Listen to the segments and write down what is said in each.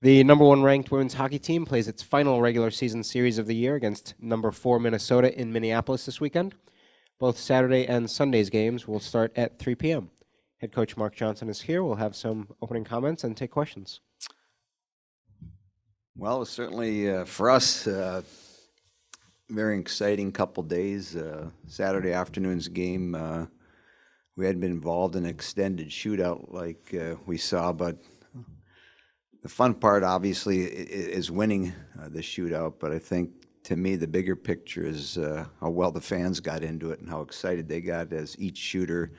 The number one ranked women's hockey team plays its final regular season series of the year against number 4 Minnesota in Minneapolis this weekend. Both Saturday and Sunday's games will start at 3 p.m. Head coach Mark Johnson is here. We'll have some opening comments and take questions. Well, it's certainly for us very exciting couple days. Saturday afternoon's game, we hadn't been involved in an extended shootout like we saw, but the fun part obviously is winning the shootout. But I think to me the bigger picture is how well the fans got into it and how excited they got as each shooter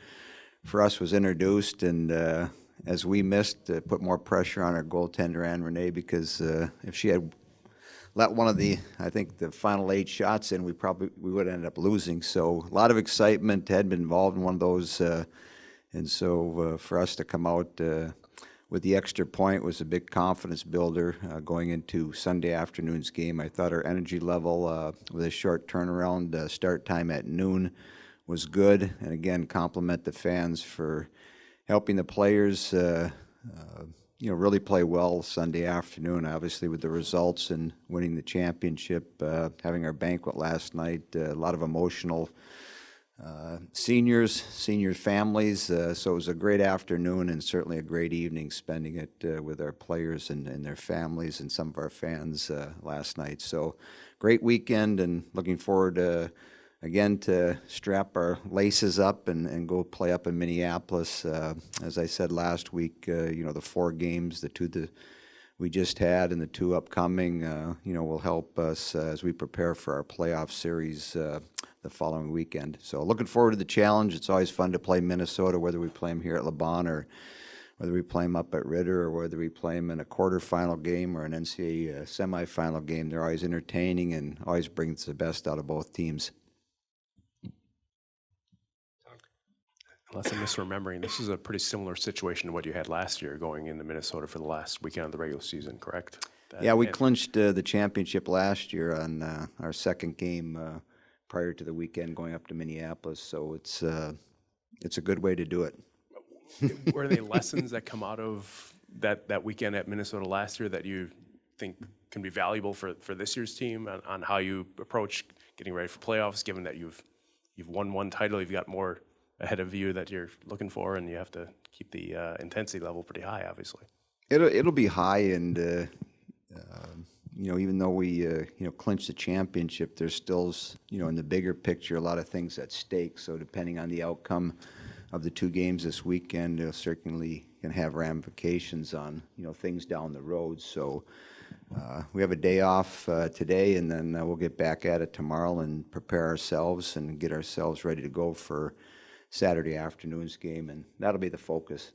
for us was introduced, and as we missed, put more pressure on our goaltender, Anne Renee, because if she had let one of the final 8 shots in, we would end up losing. So a lot of excitement, had been involved in one of those, and so for us to come out with the extra point was a big confidence builder going into Sunday afternoon's game. I thought our energy level with a short turnaround start time at noon was good, and again, compliment the fans for helping the players, really play well Sunday afternoon. Obviously, with the results and winning the championship, having our banquet last night, a lot of emotional senior families. So it was a great afternoon and certainly a great evening spending it with our players and their families and some of our fans last night. So great weekend, and looking forward to again to strap our laces up and go play up in Minneapolis. As I said last week, the 4 games, the 2 that we just had and the 2 upcoming, will help us as we prepare for our playoff series the following weekend. So looking forward to the challenge. It's always fun to play Minnesota, whether we play them here at LeBon or whether we play them up at Ritter or whether we play them in a quarterfinal game or an NCAA semifinal game. They're always entertaining and always brings the best out of both teams. Unless I'm misremembering, this is a pretty similar situation to what you had last year going into Minnesota for the last weekend of the regular season, correct? Yeah, we clinched the championship last year on our second game prior to the weekend going up to Minneapolis, so it's a good way to do it. Were there any lessons that come out of that weekend at Minnesota last year that you think can be valuable for this year's team on how you approach getting ready for playoffs, given that you've won one title, you've got more ahead of you that you're looking for, and you have to keep the intensity level pretty high, obviously? It'll be high, and even though we clinched the championship, there's still in the bigger picture a lot of things at stake. So depending on the outcome of the 2 games this weekend, it'll certainly can have ramifications on things down the road. So we have a day off today, and then we'll get back at it tomorrow and prepare ourselves and get ourselves ready to go for Saturday afternoon's game, and that'll be the focus.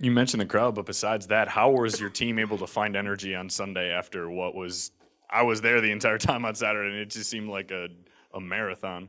You mentioned the crowd, but besides that, how was your team able to find energy on Sunday after what was – I was there the entire time on Saturday, and it just seemed like a marathon.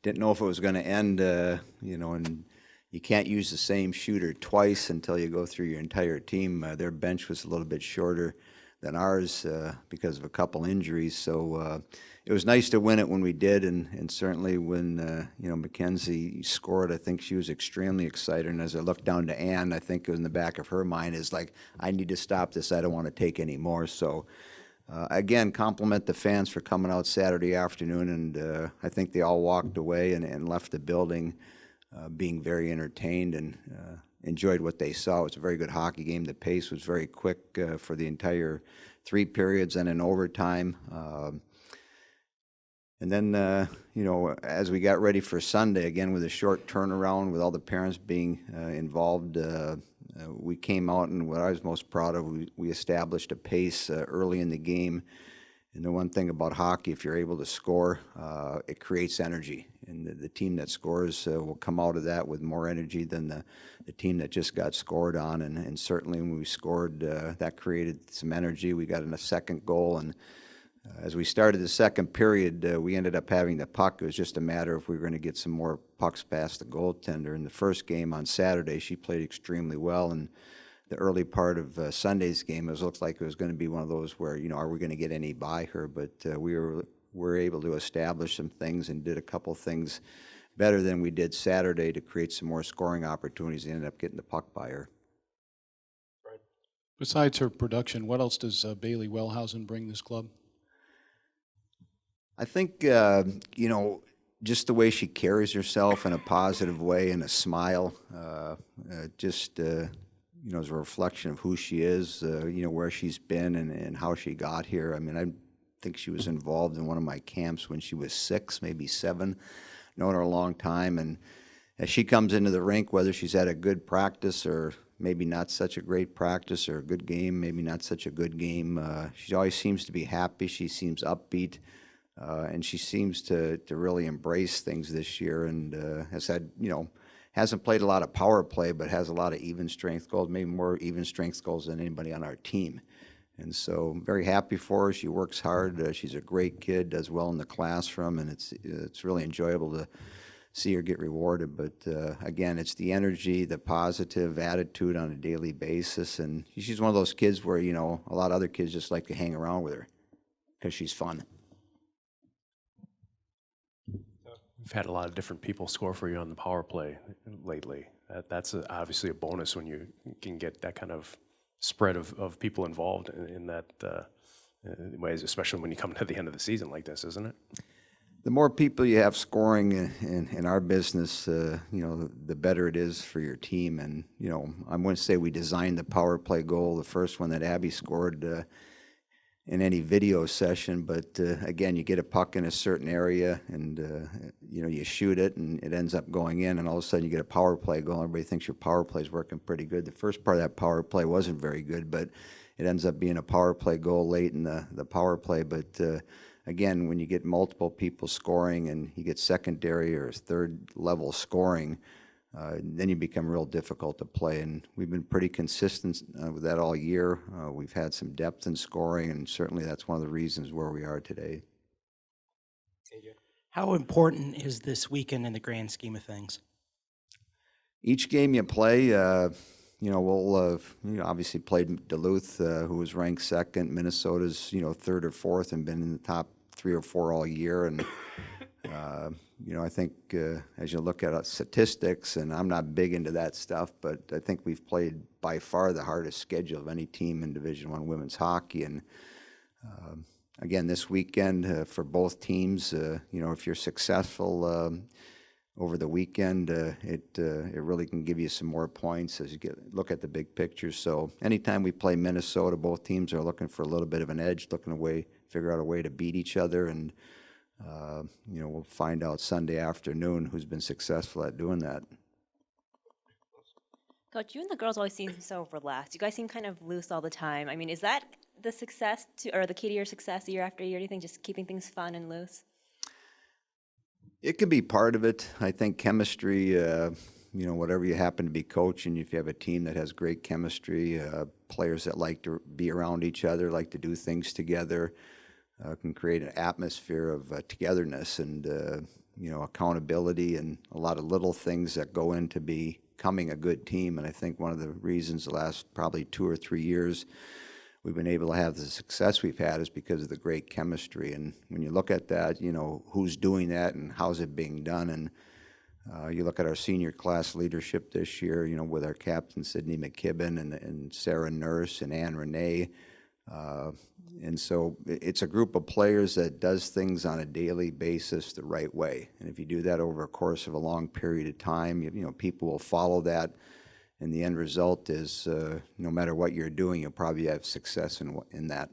Didn't know if it was going to end, and you can't use the same shooter twice until you go through your entire team. Their bench was a little bit shorter than ours because of a couple injuries, so it was nice to win it when we did, and certainly when Mackenzie scored, I think she was extremely excited. And as I looked down to Ann, I think it was in the back of her mind is like, I need to stop this. I don't want to take any more. So again, compliment the fans for coming out Saturday afternoon, and I think they all walked away and left the building being very entertained and enjoyed what they saw. It was a very good hockey game. The pace was very quick for the entire 3 periods and in overtime. And then, as we got ready for Sunday, again, with a short turnaround, with all the parents being involved, we came out, and what I was most proud of, we established a pace early in the game. And the one thing about hockey, if you're able to score, it creates energy. And the team that scores will come out of that with more energy than the team that just got scored on. And certainly when we scored, that created some energy. We got in a second goal, and as we started the second period, we ended up having the puck. It was just a matter if we were going to get some more pucks past the goaltender. In the first game on Saturday, she played extremely well, and the early part of Sunday's game, it looked like it was going to be one of those where, are we going to get any by her? But we were able to establish some things and did a couple things better than we did Saturday to create some more scoring opportunities and ended up getting the puck by her. Besides her production, what else does Bailey Wellhausen bring this club? I think, just the way she carries herself in a positive way and a smile, is a reflection of who she is, where she's been and how she got here. I mean, I think she was involved in one of my camps when she was 6, maybe 7, known her a long time. And as she comes into the rink, whether she's at a good practice or maybe not such a great practice, or a good game, maybe not such a good game, she always seems to be happy. She seems upbeat. And she seems to really embrace things this year, and has had, hasn't played a lot of power play, but has a lot of even strength goals, maybe more even strength goals than anybody on our team. And so very happy for her. She works hard. She's a great kid, does well in the classroom, and it's really enjoyable to see her get rewarded. But again, it's the energy, the positive attitude on a daily basis, and she's one of those kids where, a lot of other kids just like to hang around with her because she's fun. We've had a lot of different people score for you on the power play lately. That's obviously a bonus when you can get that kind of spread of people involved in that ways, especially when you come to the end of the season like this, isn't it? The more people you have scoring in our business, the better it is for your team. And, I wouldn't say we designed the power play goal, the first one that Abby scored, in any video session, but again, you get a puck in a certain area and you shoot it and it ends up going in, and all of a sudden you get a power play goal. Everybody thinks your power play is working pretty good. The first part of that power play wasn't very good, but it ends up being a power play goal late in the power play. But again, when you get multiple people scoring and you get secondary or third level scoring, then you become real difficult to play, and we've been pretty consistent with that all year. We've had some depth in scoring, and certainly that's one of the reasons where we are today. How important is this weekend in the grand scheme of things? Each game you play, we'll obviously played Duluth, who was ranked second. Minnesota's third or fourth and been in the top 3 or 4 all year, and I think as you look at statistics, and I'm not big into that stuff, but I think we've played by far the hardest schedule of any team in Division I women's hockey. And again, this weekend for both teams, if you're successful over the weekend, it really can give you some more points as you look at the big picture. So anytime we play Minnesota, both teams are looking for a little bit of an edge, figure out a way to beat each other, and we'll find out Sunday afternoon who's been successful at doing that. Coach, you and the girls always seem so relaxed. You guys seem kind of loose all the time. I mean, is that the success or the key to your success year after year? Do you think just keeping things fun and loose? It could be part of it. I think chemistry, whatever you happen to be coaching, if you have a team that has great chemistry, players that like to be around each other, like to do things together, can create an atmosphere of togetherness and accountability, and a lot of little things that go into becoming a good team. And I think one of the reasons the last probably 2 or 3 years we've been able to have the success we've had is because of the great chemistry. And when you look at that, who's doing that and how's it being done, and you look at our senior class leadership this year, with our captain Sydney McKibben and Sarah Nurse and Ann Renee. And so it's a group of players that does things on a daily basis the right way. And if you do that over a course of a long period of time, people will follow that. And the end result is no matter what you're doing, you'll probably have success in that.